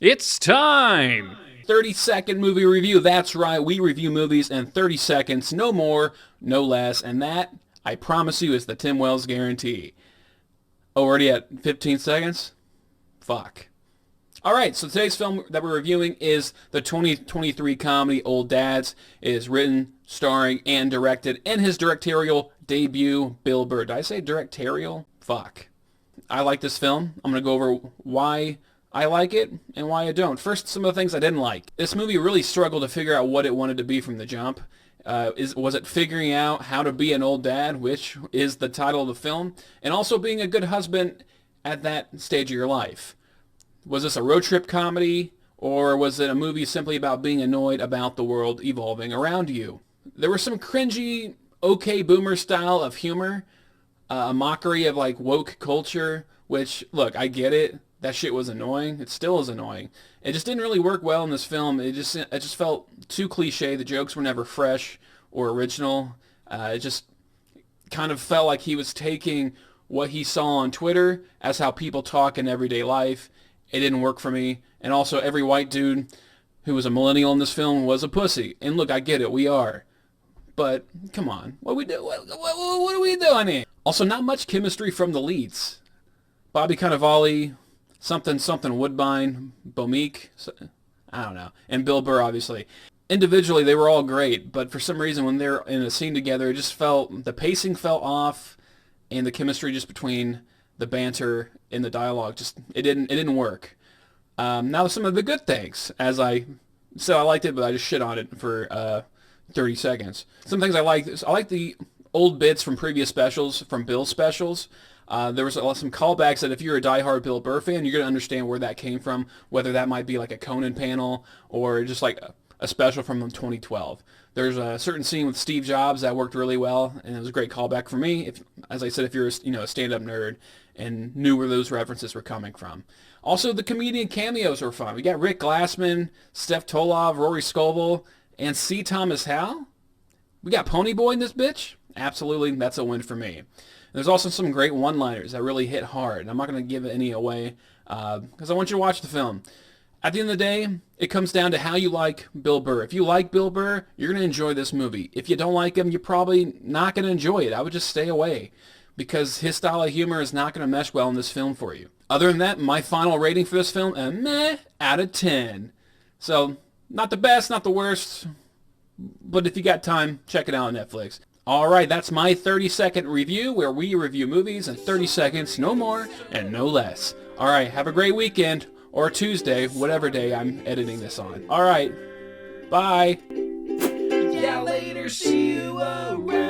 It's time! 30-second movie review. That's right, we review movies in 30 seconds, no more, no less, and that, I promise you, is the Tim Wells guarantee. Already at 15 seconds? Fuck. Alright, so today's film that we're reviewing is the 2023 comedy Old Dads. It is written, starring, and directed in his directorial debut, Bill Burr. Did I say directorial? Fuck. I like this film. I'm going to go over why I like it and why I don't. First, some of the things I didn't like. This movie really struggled to figure out what it wanted to be from the jump. Was it figuring out how to be an old dad, which is the title of the film, and also being a good husband at that stage of your life? Was this a road trip comedy, or was it a movie simply about being annoyed about the world evolving around you? There was some cringy, okay boomer style of humor, a mockery of like woke culture, which, look, I get it. That shit was annoying. It still is annoying. It just didn't really work well in this film. It just felt too cliche. The jokes were never fresh or original. It just kind of felt like he was taking what he saw on Twitter as how people talk in everyday life. It didn't work for me. And also, every white dude who was a millennial in this film was a pussy. And look, I get it. We are. But come on, what we do? What are we doing here? Also, not much chemistry from the leads. Bobby Cannavale, something Woodbine, Bomeek, I don't know, and Bill Burr, obviously. Individually, they were all great, but for some reason, when they're in a scene together, it just felt, the pacing felt off, and the chemistry just between the banter and the dialogue, it didn't work. Now some of the good things, I liked it, but I just shit on it for 30 seconds. Some things I like the old bits from previous specials, from Bill's specials. There was some callbacks that if you're a diehard Bill Burr fan, you're going to understand where that came from, whether that might be like a Conan panel or just like a special from 2012. There's a certain scene with Steve Jobs that worked really well, and it was a great callback for me. As I said, if you're a stand-up nerd and knew where those references were coming from. Also, the comedian cameos were fun. We got Rick Glassman, Steph Tolov, Rory Scovel, and C. Thomas Howell. We got Ponyboy in this bitch. Absolutely, that's a win for me. There's also some great one-liners that really hit hard. I'm not going to give any away because I want you to watch the film. At the end of the day, it comes down to how you like Bill Burr. If you like Bill Burr, you're going to enjoy this movie. If you don't like him, you're probably not going to enjoy it. I would just stay away because his style of humor is not going to mesh well in this film for you. Other than that, my final rating for this film, a meh out of 10. So, not the best, not the worst, but if you got time, check it out on Netflix. Alright, that's my 30-second review where we review movies in 30 seconds, no more and no less. Alright, have a great weekend, or Tuesday, whatever day I'm editing this on. Alright, bye. Yeah, later, see you around.